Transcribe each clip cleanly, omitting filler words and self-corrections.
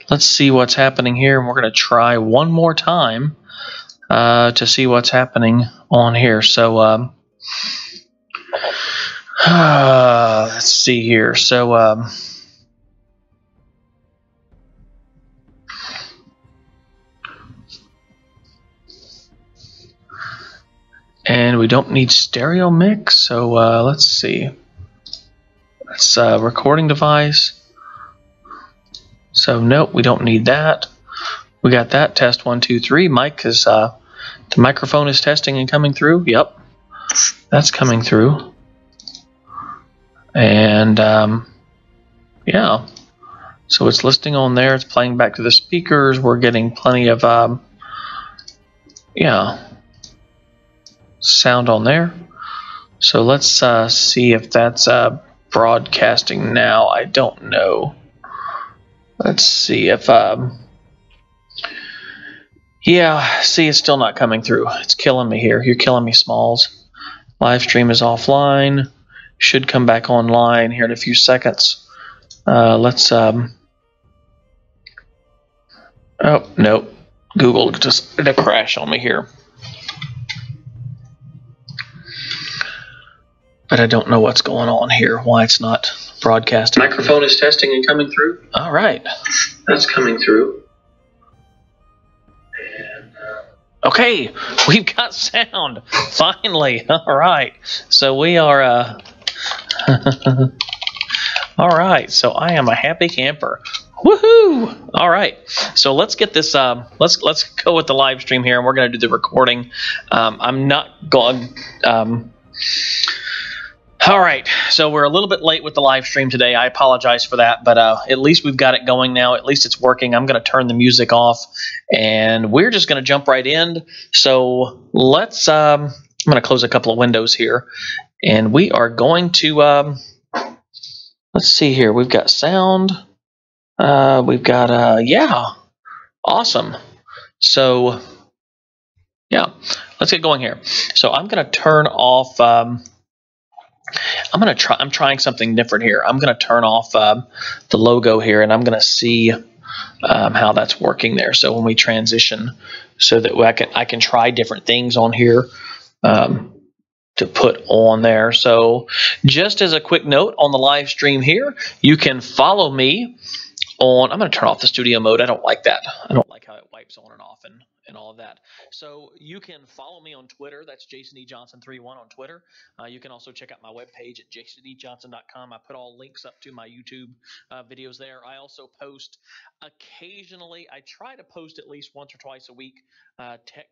let's see what's happening here, and we're going to try one more time to see what's happening on here. So let's see here. So and we don't need stereo mix, so let's see. That's recording device. So nope, we don't need that. We got that. Test 1 2 3. Mic is the microphone is testing and coming through. Yep, that's coming through. And yeah, so it's listening on there. It's playing back to the speakers. We're getting plenty of yeah, sound on there. So let's see if that's broadcasting now. I don't know. Let's see if yeah, see, it's still not coming through. It's killing me here. You're killing me, Smalls. Live stream is offline. Should come back online here in a few seconds. Let's oh no, Google just did a crash on me here. But I don't know what's going on here, why it's not broadcasting. Microphone is testing and coming through. All right. That's coming through. And, okay, we've got sound, finally. All right. So we are, all right, so I am a happy camper. Woohoo! All right, so let's get this. Let's go with the live stream here, and we're going to do the recording. I'm not going. All right, so we're a little bit late with the live stream today. I apologize for that, but at least we've got it going now. At least it's working. I'm going to turn the music off, and we're just going to jump right in. So let's. I'm going to close a couple of windows here, and we are going to. Let's see here. We've got sound. We've got yeah, awesome. So yeah, let's get going here. So I'm going to turn off. I'm trying something different here. I'm going to turn off the logo here, and I'm going to see how that's working there. So when we transition, so that I can try different things on here to put on there. So just as a quick note on the live stream here, you can follow me on. I'm going to turn off the studio mode. I don't like that. I don't like how it wipes on and off and all of that. So you can follow me on Twitter. That's Jason E. Johnson 31 on Twitter. You can also check out my webpage at jasonejohnson.com. I put all links up to my YouTube videos there. I also post occasionally. I try to post at least once or twice a week tech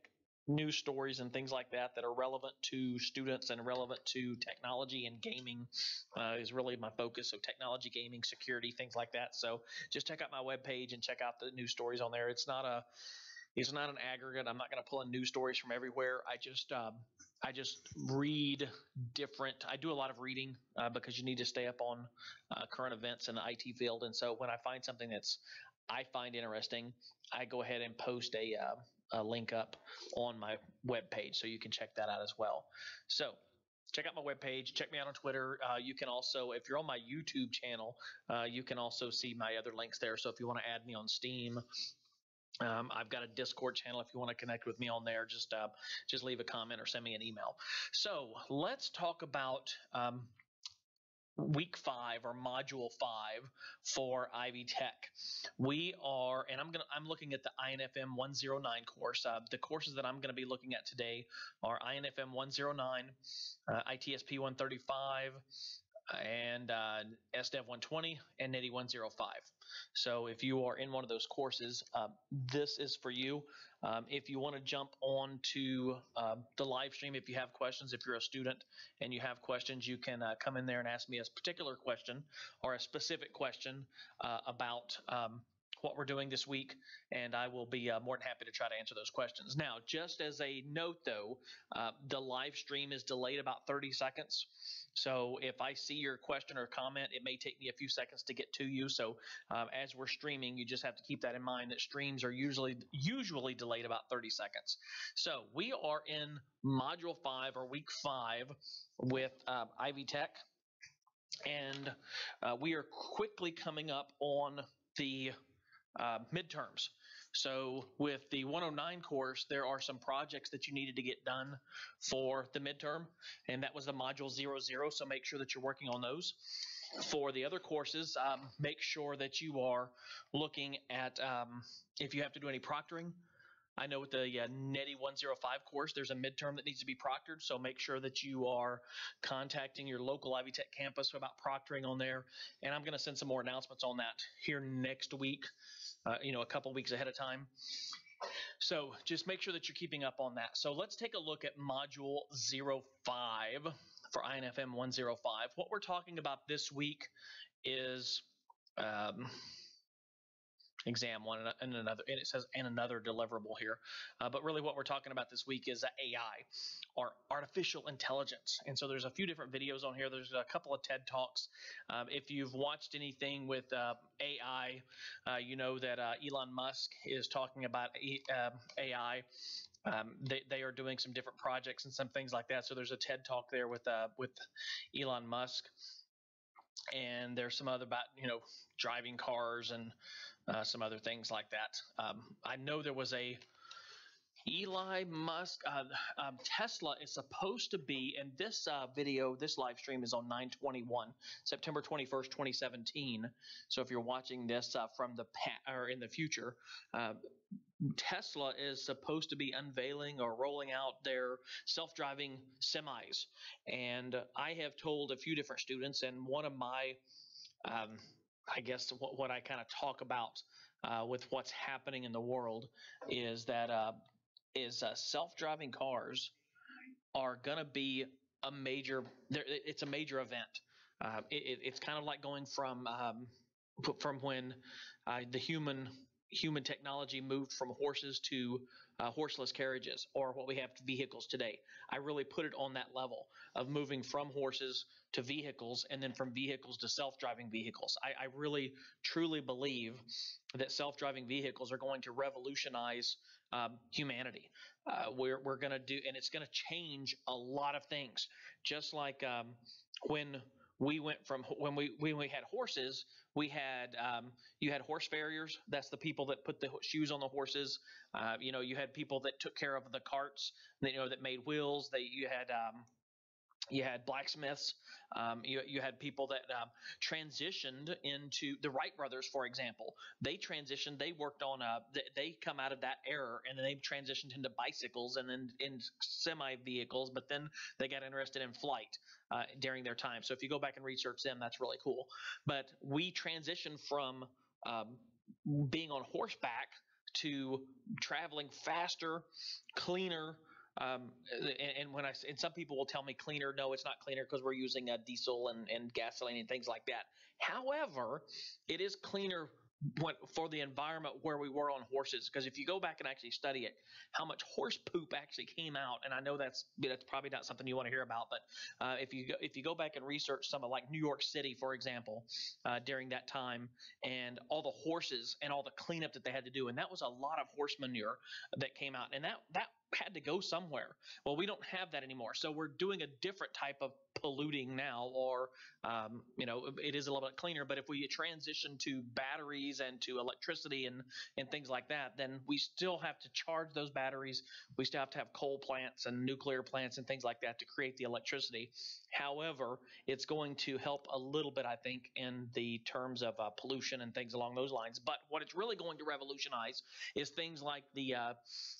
news stories and things like that that are relevant to students and relevant to technology and gaming is really my focus. So technology, gaming, security, things like that. So just check out my webpage and check out the news stories on there. It's not an aggregate. I'm not going to pull in news stories from everywhere. I just read different. I do a lot of reading because you need to stay up on current events in the IT field. And so when I find something I find interesting, I go ahead and post a link up on my webpage, so you can check that out as well. So check out my webpage. Check me out on Twitter. You can also, if you're on my YouTube channel, you can also see my other links there. So if you want to add me on Steam, I've got a Discord channel. If you want to connect with me on there, just leave a comment or send me an email. So let's talk about week 5 or module 5 for Ivy Tech. We are, and I'm looking at the INFM 109 course. The courses that I'm going to be looking at today are INFM 109, ITSP 135, and SDEV 120 and NITI 105. So if you are in one of those courses, this is for you. If you want to jump on to the live stream, if you have questions, if you're a student and you have questions, you can come in there and ask me a particular question or a specific question about what we're doing this week, and I will be more than happy to try to answer those questions. Now, just as a note, though, the live stream is delayed about 30 seconds. So if I see your question or comment, it may take me a few seconds to get to you. So as we're streaming, you just have to keep that in mind, that streams are usually delayed about 30 seconds. So we are in Module 5 or Week 5 with Ivy Tech, and we are quickly coming up on the midterms. So with the 109 course, there are some projects that you needed to get done for the midterm, and that was the module 00, so make sure that you're working on those. For the other courses, make sure that you are looking at if you have to do any proctoring. I know with the NETI 105 course, there's a midterm that needs to be proctored, so make sure that you are contacting your local Ivy Tech campus about proctoring on there. And I'm going to send some more announcements on that here next week, a couple weeks ahead of time. So just make sure that you're keeping up on that. So let's take a look at Module 05 for INFM 105. What we're talking about this week is exam one and another, and it says and another deliverable here, but really what we're talking about this week is AI, or artificial intelligence. And so there's a few different videos on here. There's a couple of TED Talks. If you've watched anything with AI, you know that Elon Musk is talking about AI. They are doing some different projects and some things like that. So there's a TED Talk there with Elon Musk. And there's some other about, driving cars and some other things like that. I know there was a Elon Musk, Tesla is supposed to be, and this video, this live stream is on 9/21, September 21st, 2017. So if you're watching this from the or in the future, Tesla is supposed to be unveiling or rolling out their self-driving semis. And I have told a few different students, and one of my, I guess what I kind of talk about with what's happening in the world is that self-driving cars are going to be a major, it's a major event. It's kind of like going from when the human technology moved from horses to horseless carriages, or what we have to vehicles today. I really put it on that level of moving from horses to vehicles, and then from vehicles to self-driving vehicles. I really truly believe that self-driving vehicles are going to revolutionize humanity. We're going to do, and it's going to change a lot of things. Just like when we went from when we had horses, we had you had horse farriers. That's the people that put the shoes on the horses. You had people that took care of the carts. That made wheels. You had blacksmiths. You had people that transitioned into the Wright brothers, for example. They transitioned. They worked on they come out of that era, and then they transitioned into bicycles and then in semi vehicles. But then they got interested in flight during their time. So if you go back and research them, that's really cool. But we transitioned from being on horseback to traveling faster, cleaner. And some people will tell me cleaner. No, it's not cleaner because we're using diesel and gasoline and things like that. However, it is cleaner for the environment where we were on horses, because if you go back and actually study it, how much horse poop actually came out, and I know that's probably not something you want to hear about, but if you go back and research some of like New York City, for example, during that time, and all the horses and all the cleanup that they had to do, and that was a lot of horse manure that came out, and that had to go somewhere. Well, we don't have that anymore, so we're doing a different type of polluting now, or it is a little bit cleaner. But if we transition to batteries and to electricity and things like that, then we still have to charge those batteries. We still have to have coal plants and nuclear plants and things like that to create the electricity. However, it's going to help a little bit, I think, in the terms of pollution and things along those lines. But what it's really going to revolutionize is things like the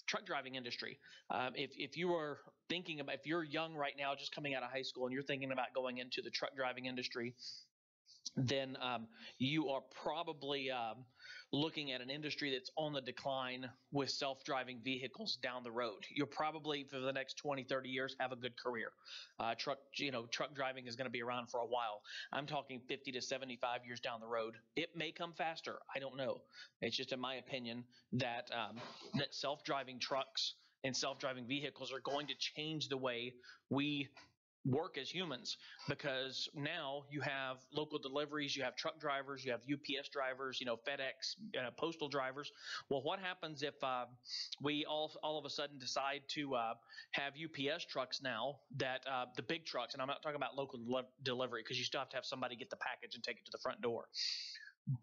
truck driving industry. If you are thinking about, if you're young right now, just coming out of high school, and you're thinking about going into the truck driving industry, then you are probably looking at an industry that's on the decline with self-driving vehicles down the road. You'll probably, for the next 20, 30 years, have a good career. Truck driving is going to be around for a while. I'm talking 50 to 75 years down the road. It may come faster. I don't know. It's just in my opinion that that self-driving trucks and self-driving vehicles are going to change the way we work as humans, because now you have local deliveries, you have truck drivers, you have UPS drivers, FedEx, postal drivers. Well, what happens if we all of a sudden decide to have UPS trucks now, that the big trucks, and I'm not talking about local delivery, because you still have to have somebody get the package and take it to the front door.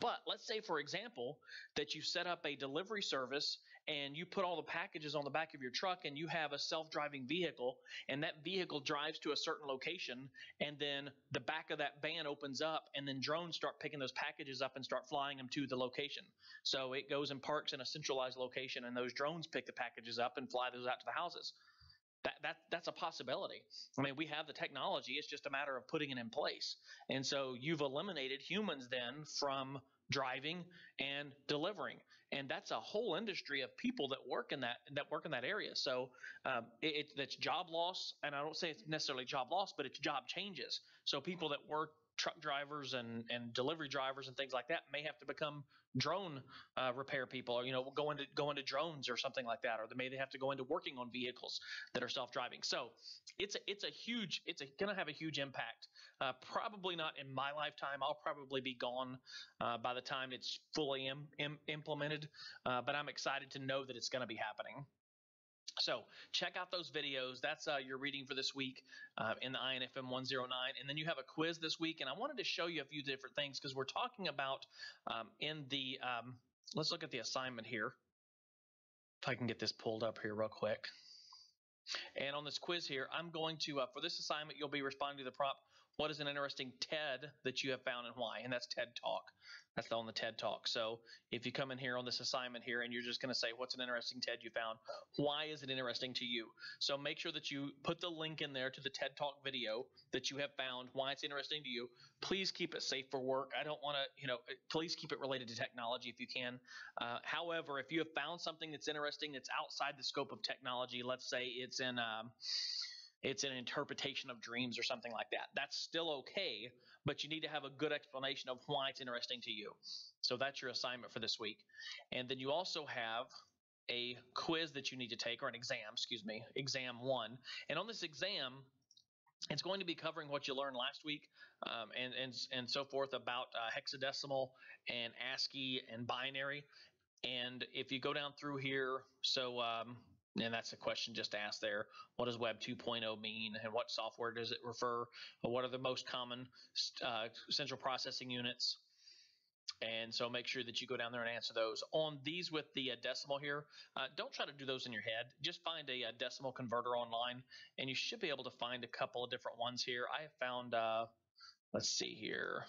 But let's say, for example, that you set up a delivery service and you put all the packages on the back of your truck and you have a self-driving vehicle, and that vehicle drives to a certain location, and then the back of that van opens up and then drones start picking those packages up and start flying them to the location. So it goes and parks in a centralized location, and those drones pick the packages up and fly those out to the houses. That's a possibility. I mean, we have the technology. It's just a matter of putting it in place. And so you've eliminated humans then from driving and delivering, and that's a whole industry of people that work in that area. So that's job loss, and I don't say it's necessarily job loss, but it's job changes. So people that work, truck drivers and delivery drivers and things like that, may have to become drone repair people, or go into drones or something like that, or they have to go into working on vehicles that are self-driving. So it's going to have a huge impact. Probably not in my lifetime. I'll probably be gone by the time it's fully implemented, but I'm excited to know that it's going to be happening. So check out those videos. That's your reading for this week in the INFM 109. And then you have a quiz this week. And I wanted to show you a few different things because we're talking about let's look at the assignment here. If I can get this pulled up here real quick. And on this quiz here, I'm going to, for this assignment, you'll be responding to the prompt, what is an interesting TED that you have found and why? And that's TED Talk. That's on the TED Talk. So if you come in here on this assignment here and you're just going to say, what's an interesting TED you found? Why is it interesting to you? So make sure that you put the link in there to the TED Talk video that you have found, why it's interesting to you. Please keep it safe for work. I don't want to, please keep it related to technology if you can. However, if you have found something that's interesting that's outside the scope of technology, let's say it's an interpretation of dreams or something like that, that's still okay, but you need to have a good explanation of why it's interesting to you. So that's your assignment for this week. And then you also have a quiz that you need to take, or an exam, exam 1. And on this exam, it's going to be covering what you learned last week and so forth about hexadecimal and ASCII and binary. And if you go down through here, and that's a question just asked there. What does Web 2.0 mean, and what software does it refer? What are the most common central processing units? And so make sure that you go down there and answer those. On these with the decimal here, don't try to do those in your head. Just find a decimal converter online, and you should be able to find a couple of different ones here. I have found, let's see here.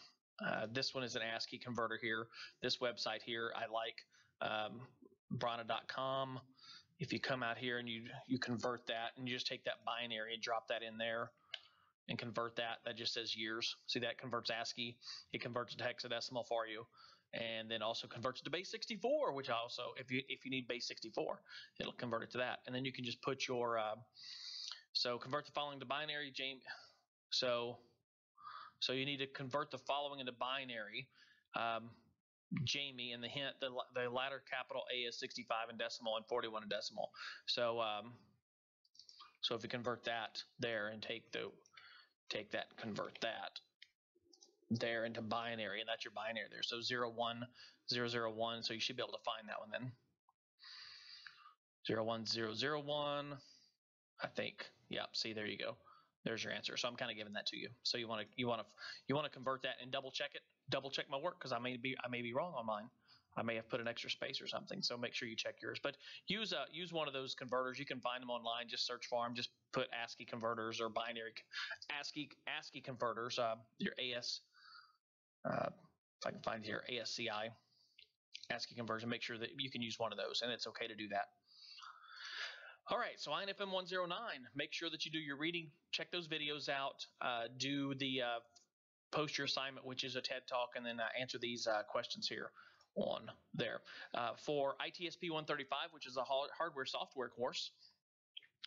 This one is an ASCII converter here. This website here I like, Brana.com. If you come out here and you convert that, and you just take that binary and drop that in there and convert that, that just says years. See, that converts ASCII. It converts it to hexadecimal for you, and then also converts it to base 64, which also, if you need base 64, it'll convert it to that. And then you can just put your so convert the following to binary, Jamie. So you need to convert the following into binary. Jamie, and the hint, the latter capital A is 65 in decimal and 41 in decimal. So if you convert that there and take that, convert that there into binary, and that's your binary there. So 01001. So you should be able to find that one then. 01001. I think. Yep. See, there you go. There's your answer. So I'm kind of giving that to you. So you want to convert that and double check it. Double check my work, because I may be wrong on mine. I may have put an extra space or something. So make sure you check yours. But use one of those converters. You can find them online. Just search for them. Just put ASCII converters or binary ASCII converters. Your AS. If I can find here, ASCII ASCII conversion. Make sure that you can use one of those, and it's okay to do that. All right, so INFM 109, make sure that you do your reading, check those videos out, do the post your assignment, which is a TED Talk, and then answer these questions here on there. For ITSP 135, which is a hardware software course,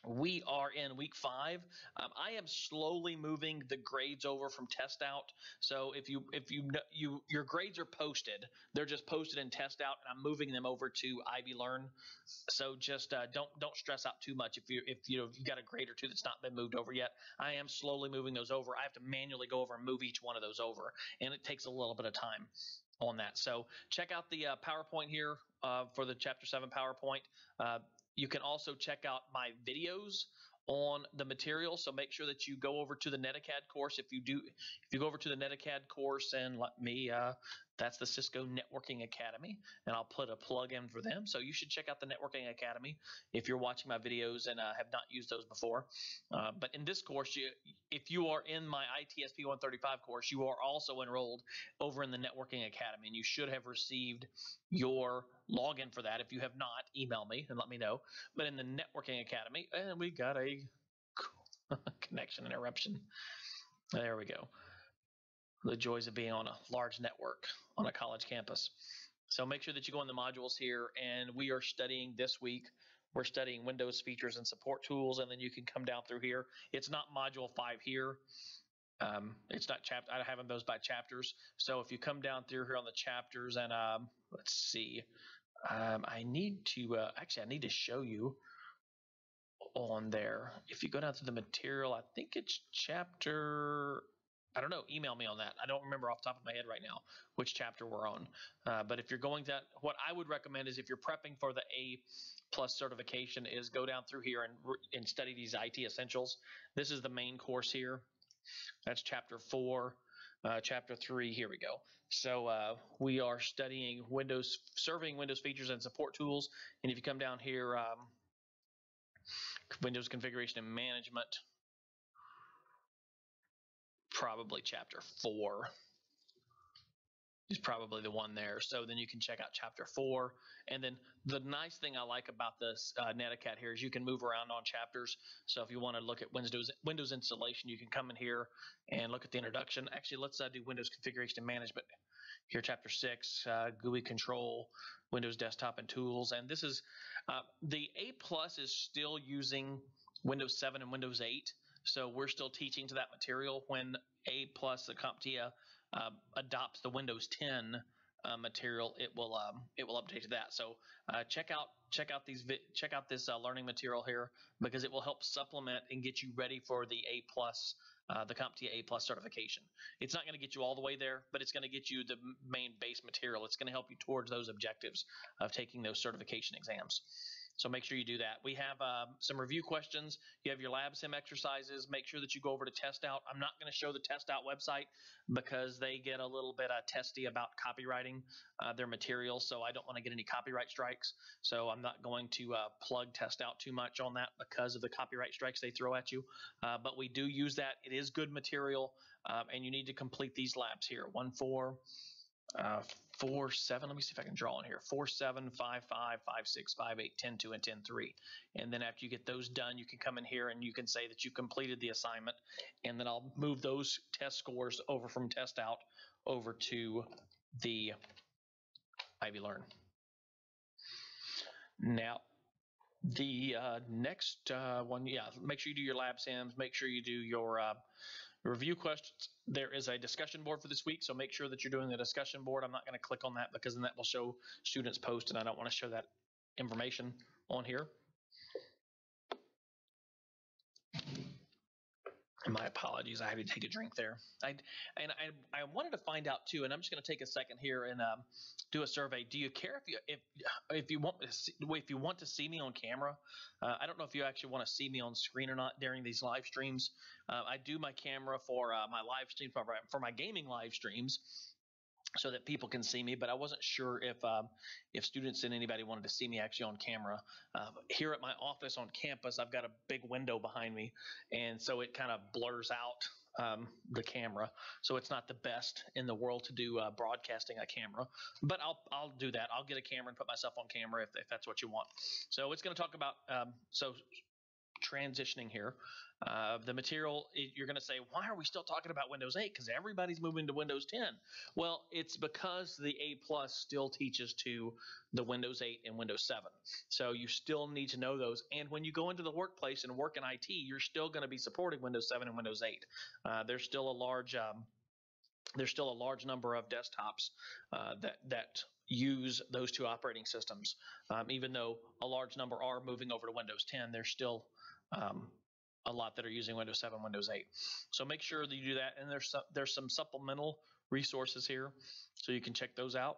we are in week 5. I am slowly moving the grades over from test out. So if your grades are posted, they're just posted in test out, and I'm moving them over to Ivy Learn. So just don't stress out too much if you've got a grade or two that's not been moved over yet. I am slowly moving those over. I have to manually go over and move each one of those over, and it takes a little bit of time on that. So check out the PowerPoint here for the Chapter 7 PowerPoint. You can also check out my videos on the material. So make sure that you go over to the NetAcad course. If you go over to the NetAcad course and let me That's the Cisco Networking Academy, and I'll put a plug in for them. So you should check out the Networking Academy if you're watching my videos and have not used those before. But in this course, if you are in my ITSP 135 course, you are also enrolled over in the Networking Academy, and you should have received your login for that. If you have not, email me and let me know. But in the Networking Academy, and we got a connection interruption. There we go. The joys of being on a large network on a college campus. So make sure that you go in the modules here, and we are studying this week. We're studying Windows features and support tools, and then you can come down through here. It's not module 5 here. It's not chapter. I have those by chapters. So if you come down through here on the chapters, and let's see, I need to actually I need to show you on there. If you go down to the material, I think it's chapter. I don't know. Email me on that. I don't remember off the top of my head right now which chapter we're on. But if you're going to, what I would recommend is if you're prepping for the A+ certification, is go down through here and study these IT essentials. This is the main course here. That's chapter 4. Chapter 3. Here we go. So we are studying serving Windows features and support tools. And if you come down here, Windows configuration and management. Probably chapter 4 is probably the one there. So then you can check out chapter 4. And then the nice thing I like about this Netacat here is you can move around on chapters. So if you want to look at Windows installation, you can come in here and look at the introduction. Actually, let's do Windows configuration and management. Here, chapter 6, GUI control, Windows desktop and tools. And this is the A+ is still using Windows 7 and Windows 8. So we're still teaching to that material. When A+, the CompTIA, adopts the Windows 10 material, it will update to that. So check out this learning material here, because it will help supplement and get you ready for the A+, the CompTIA A+ certification. It's not going to get you all the way there, but it's going to get you the main base material. It's going to help you towards those objectives of taking those certification exams. So make sure you do that. We have some review questions. You have your lab sim exercises. Make sure that you go over to Test Out. I'm not going to show the Test Out website because they get a little bit testy about copywriting their materials, so I don't want to get any copyright strikes. So I'm not going to plug Test Out too much on that because of the copyright strikes they throw at you. But we do use that. It is good material, and you need to complete these labs here. 1, 4, 4, 7. Let me see if I can draw on here. 4, 7, 5, 5, 5, 6, 5, 8, 10, 2, and 10, 3. And then after you get those done, you can come in here and you can say that you completed the assignment. And then I'll move those test scores over from Test Out over to the Ivy Learn. Now, the next one, make sure you do your lab sims. Make sure you do your review questions. There is a discussion board for this week, so make sure that you're doing the discussion board. I'm not going to click on that because then that will show students post, and I don't want to show that information on here. My apologies, I had to take a drink there. I wanted to find out too, and I'm just going to take a second here and do a survey. Do you care if you want to see me on camera? I don't know if you actually want to see me on screen or not during these live streams. I do my camera for my live stream for my gaming live streams, so that people can see me, but I wasn't sure if students and anybody wanted to see me actually on camera. Here at my office on campus, I've got a big window behind me, and so it kind of blurs out the camera. So it's not the best in the world to do broadcasting a camera, but I'll do that. I'll get a camera and put myself on camera if that's what you want. So it's going to talk about transitioning here. The material, you're going to say, why are we still talking about Windows 8? Because everybody's moving to Windows 10. Well, it's because the A+ still teaches to the Windows 8 and Windows 7. So you still need to know those. And when you go into the workplace and work in IT, you're still going to be supporting Windows 7 and Windows 8. There's still a large number of desktops that use those two operating systems. Even though a large number are moving over to Windows 10, there's still a lot that are using Windows 7, Windows 8. So make sure that you do that. And there's some supplemental resources here, so you can check those out.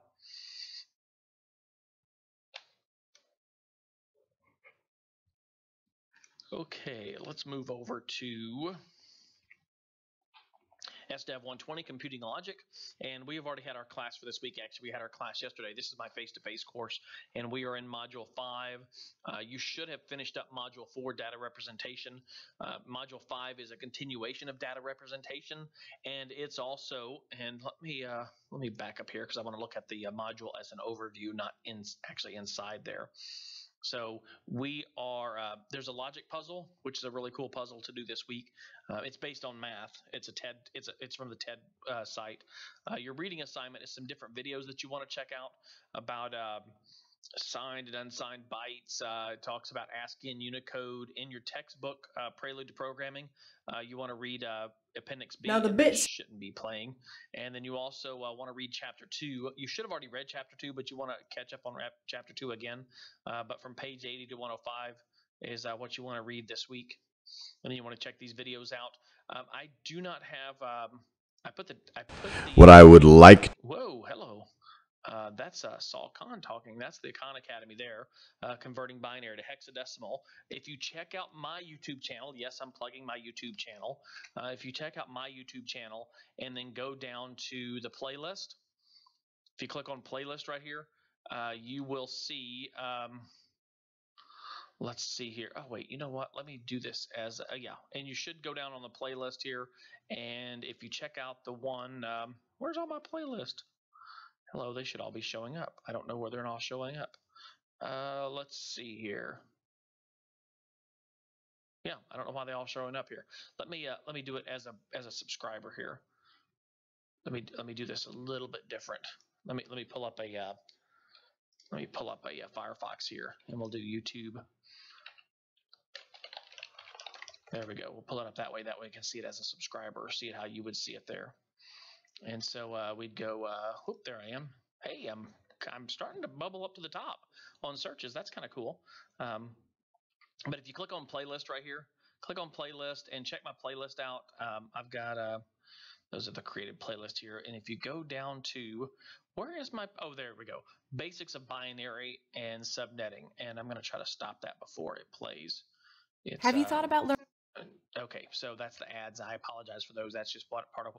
Okay, let's move over to, SDEV 120 Computing Logic, and we have already had our class for this week. Actually, we had our class yesterday. This is my face-to-face course, and we are in Module 5. You should have finished up Module 4, Data Representation. Module 5 is a continuation of data representation, and it's also, and let me back up here because I want to look at the module as an overview, not actually inside there. So we are, there's a logic puzzle, which is a really cool puzzle to do this week. It's based on math. It's a TED, it's from the TED site. Your reading assignment is some different videos that you want to check out about signed and unsigned bytes. It talks about ASCII and Unicode. In your textbook, Prelude to Programming, you want to read Appendix B. Now the bits shouldn't be playing. And then you also want to read Chapter 2. You should have already read Chapter 2, but you want to catch up on Chapter 2 again. But from page 80 to 105 is what you want to read this week. And then you want to check these videos out. I do not have. I put the. What I would like. Whoa, hello. That's Saul Khan talking. That's the Khan Academy there, converting binary to hexadecimal. If you check out my YouTube channel, yes, I'm plugging my YouTube channel. If you check out my YouTube channel and then go down to the playlist, if you click on playlist right here, you will see, let's see here. Oh, wait, you know what? Let me do this as, yeah, and you should go down on the playlist here. And if you check out the one, where's all my playlist? Hello, they should all be showing up. I don't know where they're not showing up. Let's see here. Yeah, I don't know why they all showing up here. Let me do it as a subscriber here. Let me do this a little bit different. Let me pull up a Firefox here, and we'll do YouTube. There we go. We'll pull it up that way. That way you can see it as a subscriber, or see it how you would see it there. And so we'd go, whoop, there I am. Hey, I'm starting to bubble up to the top on searches. That's kind of cool. But if you click on playlist right here, click on playlist and check my playlist out. I've got, those are the created playlist here. And if you go down to, where is my, oh, there we go. Basics of binary and subnetting. And I'm going to try to stop that before it plays. Have you thought about learning? Okay, so that's the ads. I apologize for those. That's just part of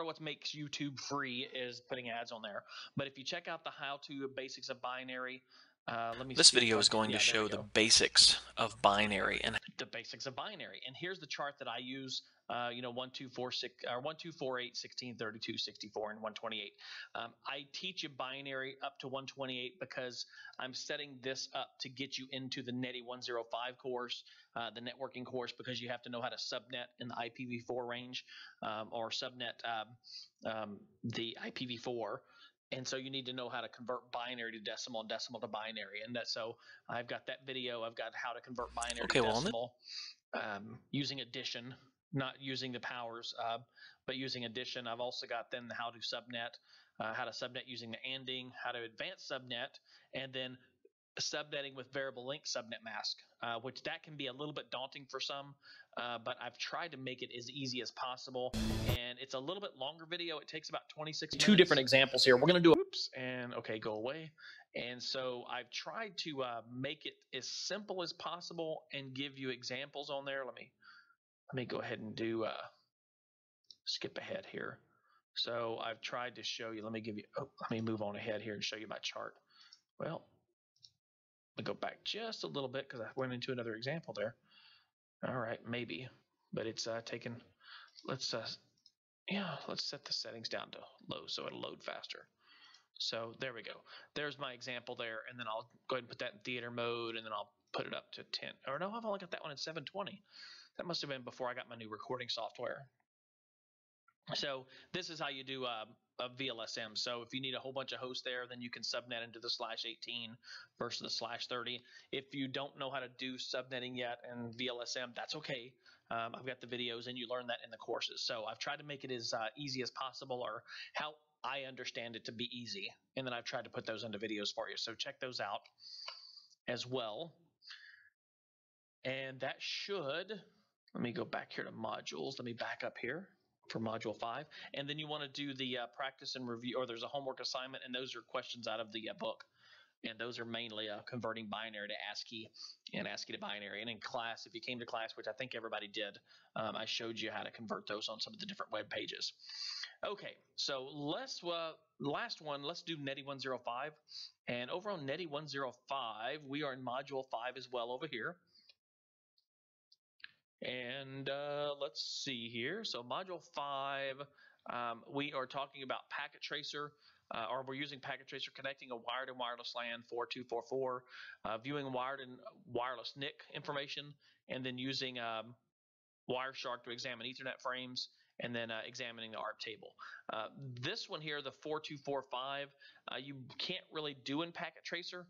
what makes YouTube free is putting ads on there. But if you check out the how-to basics of binary, let me. This video is going to show the basics of binary and the basics of binary. And here's the chart that I use. 1, 2, 4, 6, or 1, 2, 4, 8, 16, 32, 64, and 128. I teach you binary up to 128 because I'm setting this up to get you into the NETI 105 course, the networking course, because you have to know how to subnet in the IPv4 range, or subnet the IPv4. And so you need to know how to convert binary to decimal and decimal to binary. And so I've got that video. I've got how to convert binary to decimal using addition, not using the powers, but using addition. I've also got then how to subnet using the ANDing, how to advance subnet, and then subnetting with variable length subnet mask, which that can be a little bit daunting for some, but I've tried to make it as easy as possible. And it's a little bit longer video. It takes about 26 minutes. Two different examples here. We're going to do oops, and okay, go away. And so I've tried to make it as simple as possible and give you examples on there. Let me go ahead and do skip ahead here. So I've tried to show you. Let me move on ahead here and show you my chart. Well, I'll go back just a little bit because I went into another example there. All right, maybe, but it's taken. Let's set the settings down to low so it'll load faster. So there we go. There's my example there, and then I'll go ahead and put that in theater mode, and then I'll put it up to 10. Or no, I've only got that one in 720. That must have been before I got my new recording software. So this is how you do a VLSM. So if you need a whole bunch of hosts there, then you can subnet into the /18 versus the /30. If you don't know how to do subnetting yet and VLSM, that's okay. I've got the videos, and you learn that in the courses. So I've tried to make it as easy as possible, or how I understand it to be easy. And then I've tried to put those into videos for you. So check those out as well. And that should, let me go back here to modules. Let me back up here for module 5, and then you want to do the practice and review, or there's a homework assignment, and those are questions out of the book. And those are mainly converting binary to ASCII and ASCII to binary. And in class, if you came to class, which I think everybody did, I showed you how to convert those on some of the different web pages. Okay, so last one, let's do NETI 105. And over on NETI 105, we are in Module 5 as well over here. And let's see here. So Module 5, we are talking about packet tracer, or we're using packet tracer connecting a wired and wireless LAN 4244, viewing wired and wireless NIC information, and then using Wireshark to examine Ethernet frames, and then examining the ARP table. This one here, the 4245, you can't really do in packet tracer,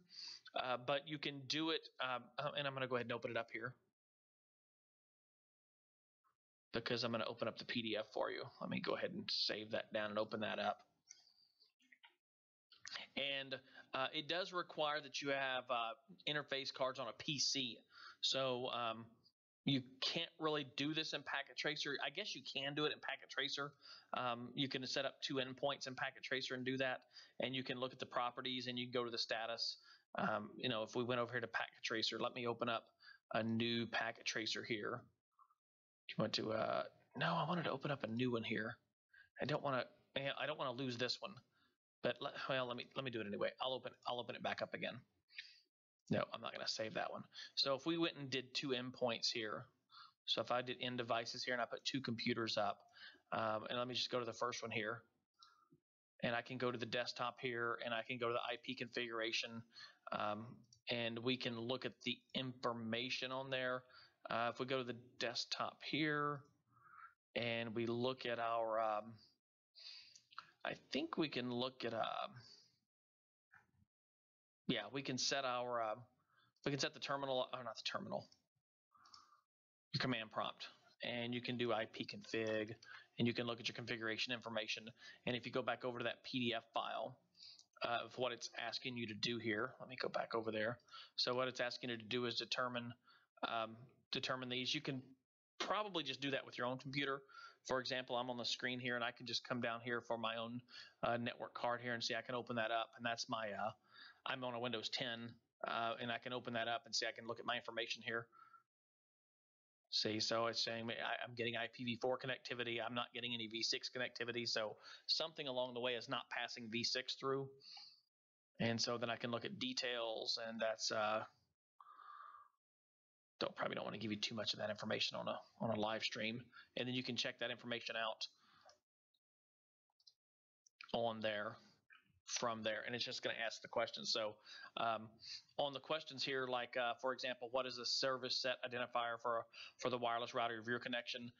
but you can do it, and I'm going to go ahead and open it up here, because I'm going to open up the PDF for you. Let me go ahead and save that down and open that up. And it does require that you have interface cards on a PC. So you can't really do this in Packet Tracer. I guess you can do it in Packet Tracer. You can set up 2 endpoints in Packet Tracer and do that. And you can look at the properties and you can go to the status. You know, if we went over here to Packet Tracer, let me open up a new Packet Tracer here. You want to no, I wanted to open up a new one here. I don't want to lose this one, but well, let me do it anyway. I'll open it back up again. No, I'm not going to save that one. So if we went and did 2 endpoints here, so if I did end devices here and I put 2 computers up, and let me just go to the first one here, and I can go to the desktop here, and I can go to the IP configuration, and we can look at the information on there. If we go to the desktop here and we look at our, I think we can look at, yeah, we can set our, we can set the terminal, or not the terminal, your command prompt, and you can do IP config, and you can look at your configuration information. And if you go back over to that PDF file of what it's asking you to do here, let me go back over there. So what it's asking you to do is determine these. You can probably just do that with your own computer. For example, I'm on the screen here, and I can just come down here for my own network card here and see I can open that up, and that's my I'm on a Windows 10, and I can open that up and see I can look at my information here. See, so it's saying I'm getting IPv4 connectivity. I'm not getting any V6 connectivity, so something along the way is not passing V6 through. And so then I can look at details, and that's probably don't want to give you too much of that information on a live stream. And then you can check that information out on there from there, and it's just going to ask the questions. So on the questions here, like for example, what is the service set identifier for the wireless router of your connection?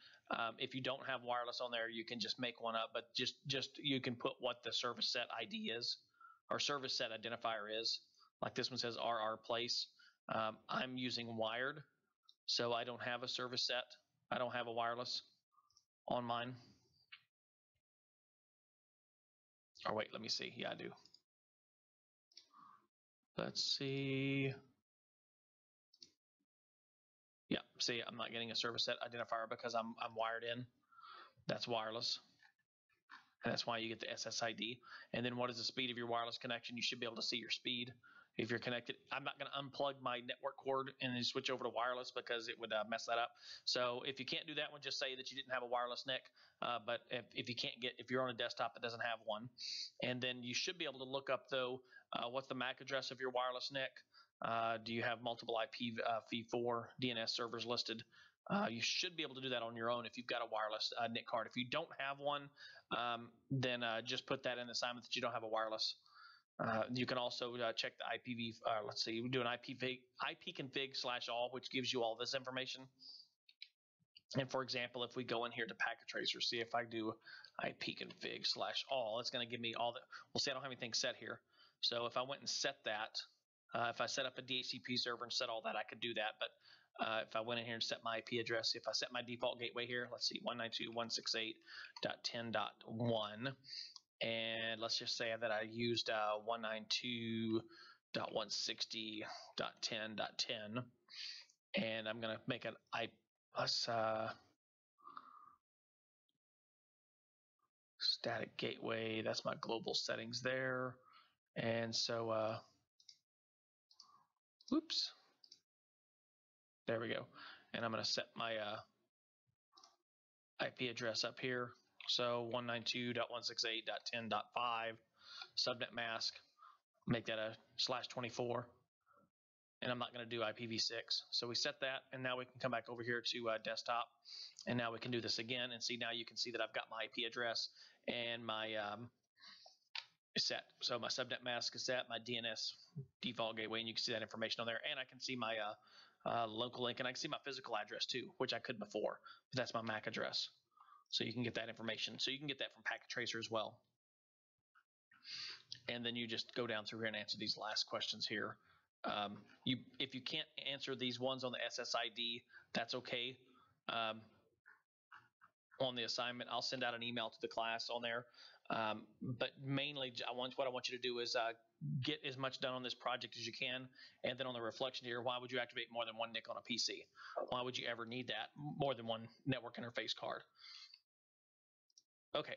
If you don't have wireless on there, you can just make one up, but just you can put what the service set ID is, or service set identifier is. Like this one says RR place. I'm using wired, so I don't have a service set. I don't have a wireless on mine. Or wait, let me see. Yeah, I do. Let's see. Yeah, see, I'm not getting a service set identifier because I'm wired in. That's wireless. And that's why you get the SSID. And then what is the speed of your wireless connection? You should be able to see your speed if you're connected. I'm not going to unplug my network cord and then switch over to wireless because it would mess that up. So if you can't do that one, just say that you didn't have a wireless NIC. But if you can't get, if you're on a desktop that doesn't have one, and then you should be able to look up though, what's the MAC address of your wireless NIC? Do you have multiple IPv4 DNS servers listed? You should be able to do that on your own if you've got a wireless NIC card. If you don't have one, then just put that in the assignment that you don't have a wireless. You can also check the IPv. Let's see, we do an ipconfig/all, which gives you all this information. And for example, if we go in here to Packet Tracer, see if I do ipconfig/all, it's going to give me all the. Well, see, I don't have anything set here. So if I went and set that, if I set up a DHCP server and set all that, I could do that. But if I went in here and set my IP address, if I set my default gateway here, let's see, 192.168.10.1, and let's just say that I used 192.160.10.10, and I'm going to make an static gateway. That's my global settings there, and so Whoops. There we go. And I'm going to set my IP address up here. So 192.168.10.5 subnet mask. Make that a /24. And I'm not going to do IPv6. So we set that, and now we can come back over here to desktop, and now we can do this again and see. Now you can see that I've got my IP address and my is set. So my subnet mask is set, my DNS default gateway, and you can see that information on there. And I can see my local link, and I can see my physical address too, which I could before, but that's my MAC address. So you can get that information. So you can get that from Packet Tracer as well. And then you just go down through here and answer these last questions here. If you can't answer these ones on the SSID, that's okay. On the assignment, I'll send out an email to the class on there. But mainly, what I want you to do is get as much done on this project as you can. And then on the reflection here, why would you activate more than one NIC on a PC? Why would you ever need that? More than one network interface card. Okay,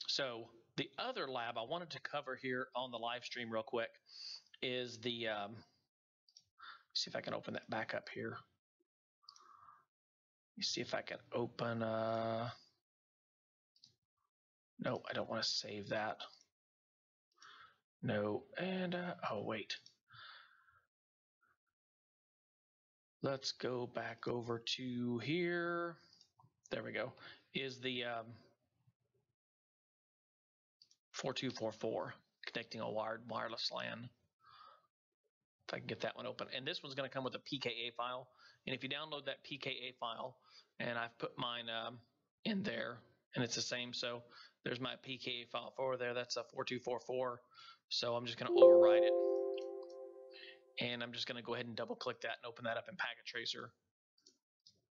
so the other lab I wanted to cover here on the live stream real quick is the, see if I can open that back up here. Let me see if I can open, no, I don't want to save that. No, and, oh, wait. Let's go back over to here. There we go. Is the 4244, connecting a wired wireless LAN. If I can get that one open. And this one's going to come with a PKA file. And if you download that PKA file, and I've put mine in there, and it's the same. So there's my PKA file for there. That's a 4244. So I'm just going to override it. And I'm just going to go ahead and double click that and open that up in Packet Tracer.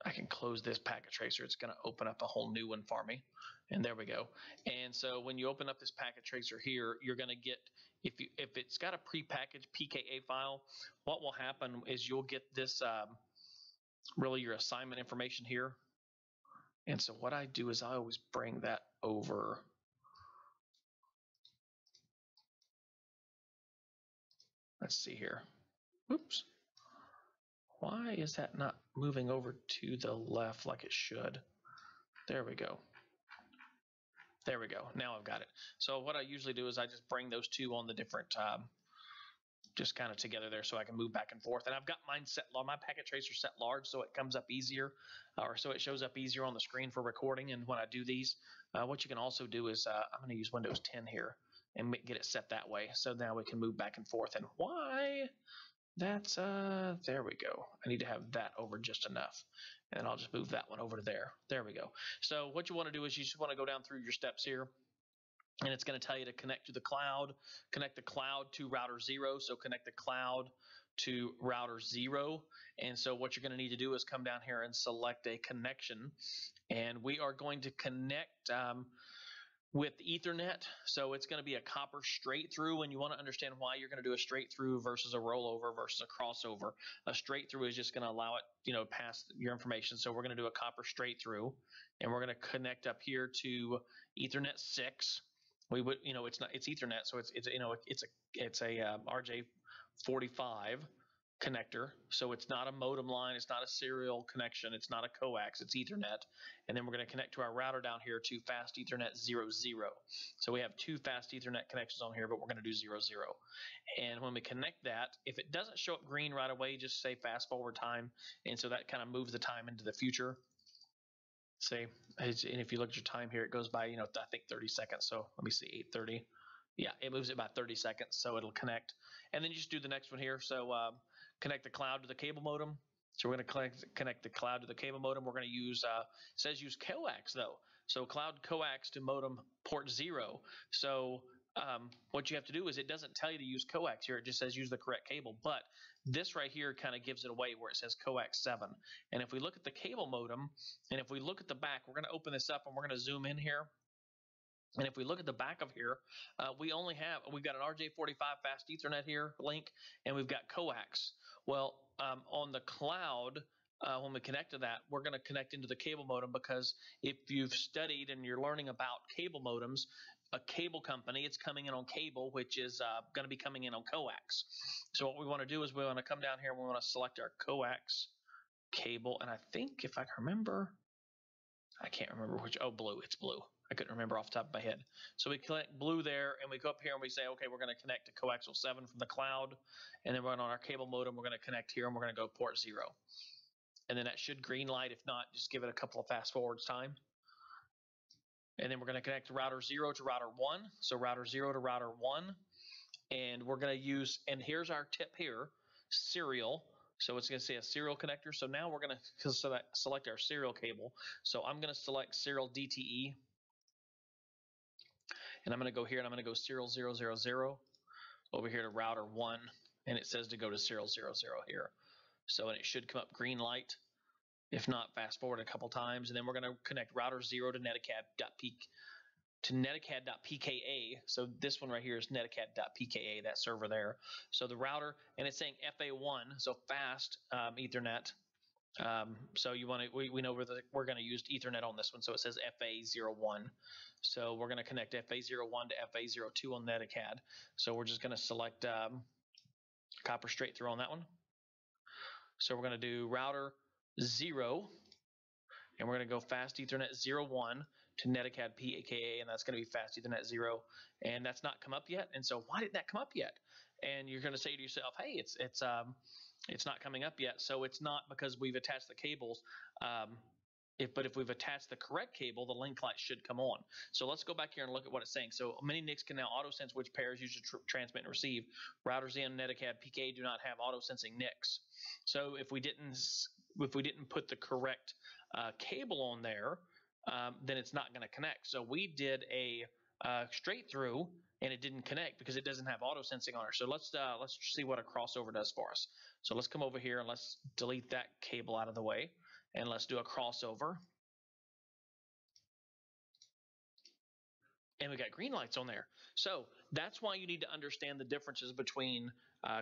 I can close this Packet Tracer. It's going to open up a whole new one for me. And there we go. And so when you open up this Packet Tracer here, you're going to get, if it's got a prepackaged PKA file, what will happen is you'll get this, really your assignment information here. And so what I do is I always bring that over. Let's see here. Oops. Why is that not moving over to the left like it should? There we go. There we go. Now I've got it. So what I usually do is I just bring those two on the different, just kind of together there so I can move back and forth. And I've got mine set, my Packet Tracer set large so it comes up easier, or so it shows up easier on the screen for recording. And when I do these, what you can also do is I'm going to use Windows 10 here and get it set that way. So now we can move back and forth. And why? That's, there we go. I need to have that over just enough. And I'll just move that one over to there. There we go. So what you want to do is you just want to go down through your steps here. And it's going to tell you to connect to the cloud, connect the cloud to router 0. So connect the cloud to router 0. And so what you're going to need to do is come down here and select a connection. And we are going to connect with Ethernet. So it's going to be a copper straight through, and you want to understand why you're going to do a straight through versus a rollover versus a crossover. A straight through is just going to allow it, pass your information. So we're going to do a copper straight through, and we're going to connect up here to Ethernet 6. We would, it's Ethernet, so it's a RJ45 connector. So it's not a modem line, it's not a serial connection, it's not a coax, it's Ethernet. And then we're going to connect to our router down here to fast Ethernet 00. So we have two fast Ethernet connections on here, but we're going to do 00. And when we connect that, if it doesn't show up green right away, just say fast forward time. And so that kind of moves the time into the future. Say, and if you look at your time here, it goes by, I think 30 seconds. So let me see, 8:30. Yeah, it moves it by 30 seconds, so it'll connect. And then you just do the next one here. So connect the cloud to the cable modem. So we're going to connect the cloud to the cable modem. We're going to use, it says use coax though. So cloud coax to modem port 0. So what you have to do is it doesn't tell you to use coax here. It just says use the correct cable. But this right here kind of gives it away where it says coax 7. And if we look at the cable modem, and if we look at the back, we're going to open this up and we're going to zoom in here. And if we look at the back of here, we've got an RJ45 fast Ethernet here link, and we've got coax. Well, on the cloud, when we connect to that, we're going to connect into the cable modem, because if you've studied and you're learning about cable modems, a cable company. It's coming in on cable, which is going to be coming in on coax. So what we want to do is we want to come down here and we want to select our coax cable. And I think if I can remember, I can't remember which. Oh, blue. It's blue. I couldn't remember off the top of my head. So we click blue there, and we go up here and we say, okay, we're going to connect to coaxial 7 from the cloud. And then we're on our cable modem. We're going to connect here, and we're going to go port 0. And then that should green light. If not, just give it a couple of fast forwards time. And then we're going to connect router 0 to router 1. So router 0 to router 1. And we're going to use, and here's our tip here, serial. So it's going to say a serial connector. So now we're going to select our serial cable. So I'm going to select serial DTE. And I'm going to go here and I'm going to go serial 000 over here to router 1. And it says to go to serial 00 here. So and it should come up green light. If not, fast forward a couple times. And then we're going to connect router 0 to netacad.pka. So this one right here is netacad.pka, that server there. So the router, and it's saying FA1, so fast Ethernet. So you want to, we know we're going to use Ethernet on this one, so it says FA01. So we're going to connect FA01 to FA02 on netacad. So we're just going to select copper straight through on that one. So we're going to do router 0. And we're going to go fast Ethernet 01 to netacad PKA, and that's going to be fast Ethernet 0. And that's not come up yet. And so why didn't that come up yet? And you're going to say to yourself, hey, it's not coming up yet. So it's not because we've attached the cables. But if we've attached the correct cable, the link light should come on. So let's go back here and look at what it's saying. So many NICs can now auto-sense which pairs you should transmit and receive. Routers in netacad PKA do not have auto-sensing NICs. So if we didn't put the correct cable on there, then it's not going to connect. So we did a straight through, and it didn't connect because it doesn't have auto sensing on it. So let's see what a crossover does for us. So let's come over here and let's delete that cable out of the way, and let's do a crossover. And we got green lights on there. So that's why you need to understand the differences between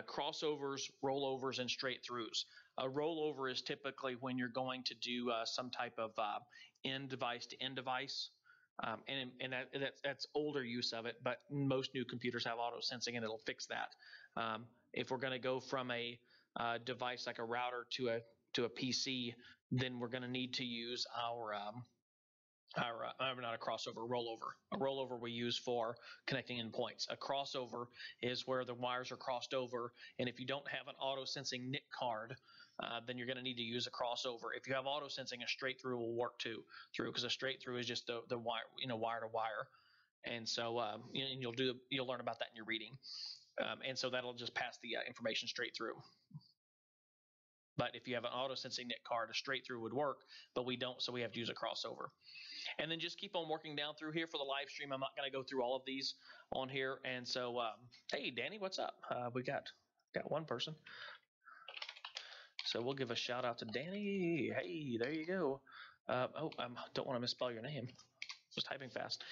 crossovers, rollovers, and straight throughs. A rollover is typically when you're going to do some type of end device to end device. And that's older use of it, but most new computers have auto sensing and it'll fix that. If we're going to go from a device like a router to a PC, then we're going to need to use our not a crossover, rollover. A rollover we use for connecting endpoints. A crossover is where the wires are crossed over, and if you don't have an auto sensing NIC card, then you're going to need to use a crossover. If you have auto sensing, a straight through will work because a straight through is just the wire, wire to wire, and so and you'll learn about that in your reading, and so that'll just pass the information straight through. But if you have an auto-sensing NIC card, a straight-through would work, but we don't, so we have to use a crossover. And then just keep on working down through here for the live stream. I'm not going to go through all of these on here. And so, hey, Danny, what's up? We got one person. So we'll give a shout-out to Danny. Hey, there you go. I don't want to misspell your name. Was typing fast.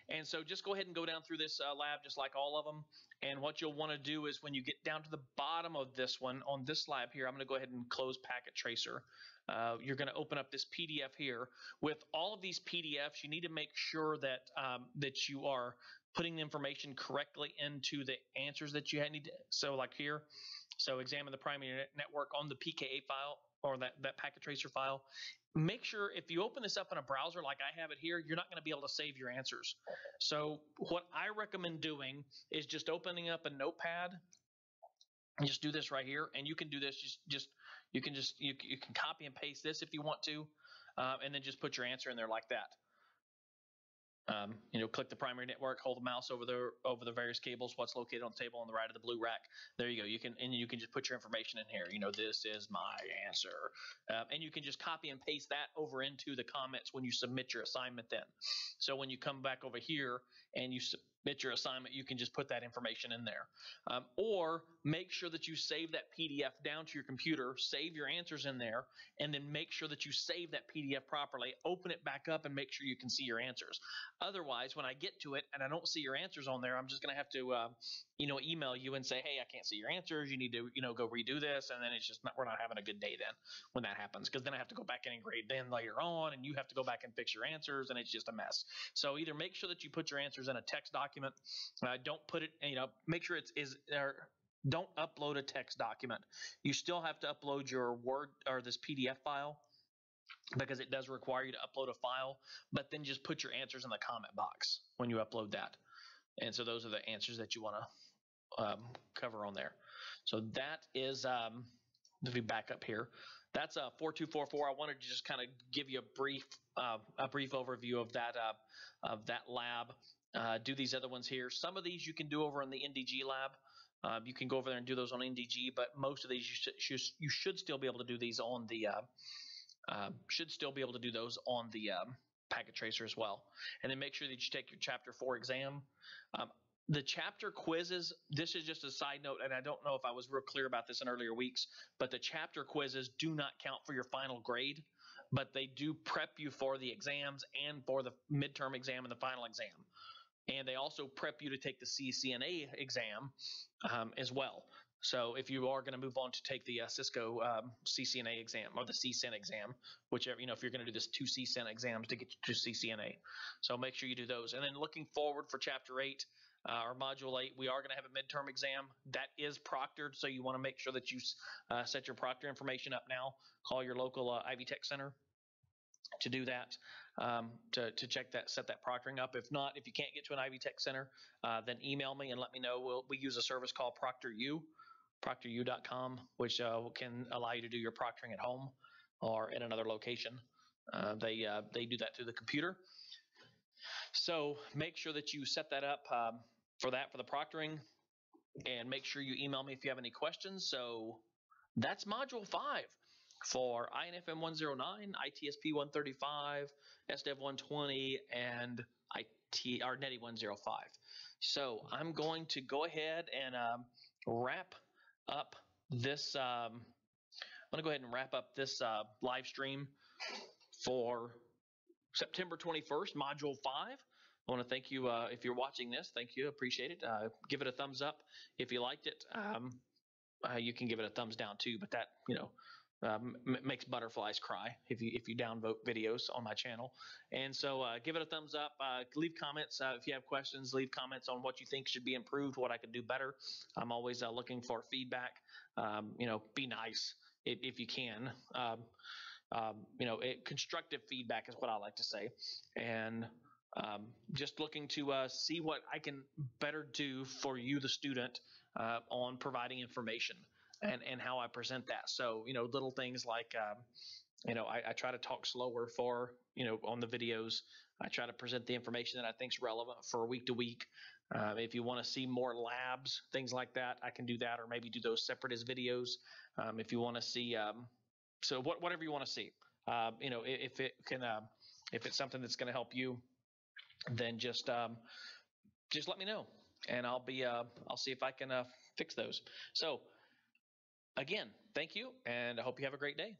And so just go ahead and go down through this lab just like all of them. And what you'll want to do is when you get down to the bottom of this one, on this lab here, I'm going to go ahead and close Packet Tracer. You're going to open up this PDF here. With all of these PDFs, you need to make sure that that you are putting the information correctly into the answers that you need to. So like here, so examine the primary network on the PKA file or that Packet Tracer file. Make sure if you open this up in a browser like I have it here, you're not going to be able to save your answers. So what I recommend doing is just opening up a notepad and just do this right here. And you can do this, you can copy and paste this if you want to, and then just put your answer in there like that. Click the primary network, hold the mouse over the various cables, what's located on the table on the right of the blue rack. There you go. You can just put your information in here. This is my answer. And you can just copy and paste that over into the comments when you submit your assignment then. So when you come back over here and you submit your assignment, you can just put that information in there. Or make sure that you save that PDF down to your computer, save your answers in there, and then make sure that you save that PDF properly, open it back up, and make sure you can see your answers. Otherwise, when I get to it and I don't see your answers on there, I'm just going to have to email you and say, hey, I can't see your answers. You need to go redo this, and then it's just we're not having a good day then when that happens, because then I have to go back in and grade then later on, and you have to go back and fix your answers, and it's just a mess. So either make sure that you put your answers in a text document. Don't put it, make sure don't upload a text document. You still have to upload your Word or this PDF file, because it does require you to upload a file, but then just put your answers in the comment box when you upload that. And so those are the answers that you want to cover on there. So that is, if we back up here, that's 4244. I wanted to just kind of give you a brief overview of that lab. Do these other ones here. Some of these you can do over in the NDG lab. You can go over there and do those on NDG, but most of these you should still be able to do these on the Packet Tracer as well. And then make sure that you take your Chapter 4 exam. The chapter quizzes, this is just a side note, and I don't know if I was real clear about this in earlier weeks, but the chapter quizzes do not count for your final grade, but they do prep you for the exams and for the midterm exam and the final exam. And they also prep you to take the CCNA exam as well. So if you are going to move on to take the Cisco CCNA exam or the CCN exam, whichever, if you're going to do this 2 CCN exams to get you to CCNA. So make sure you do those. And then looking forward for Chapter 8 or Module 8, we are going to have a midterm exam. That is proctored, so you want to make sure that you set your proctor information up now. Call your local Ivy Tech Center to do that, to check that, set that proctoring up. If not, if you can't get to an Ivy Tech Center, then email me and let me know. We use a service called ProctorU, proctoru.com, which can allow you to do your proctoring at home or in another location. They do that through the computer. So make sure that you set that up for the proctoring, and make sure you email me if you have any questions. So that's Module 5 for INFM 109, ITSP 135, SDEV 120, and NETI 105. So I'm going to go ahead and wrap up this. I'm going to go ahead and wrap up this live stream for September 21st, Module 5. I want to thank you if you're watching this. Thank you. Appreciate it. Give it a thumbs up if you liked it. You can give it a thumbs down too, but that makes butterflies cry if you downvote videos on my channel. And so give it a thumbs up. Leave comments if you have questions. Leave comments on what you think should be improved, what I could do better. I'm always looking for feedback. Be nice if you can. Constructive feedback is what I like to say. And just looking to see what I can better do for you, the student, on providing information and how I present that. So, little things like, I try to talk slower on the videos. I try to present the information that I think is relevant for week to week. If you want to see more labs, things like that, I can do that, or maybe do those separate as videos. If you want to see, whatever you want to see, if it's something that's going to help you, then just let me know, and I'll see if I can fix those. So again, thank you, and I hope you have a great day.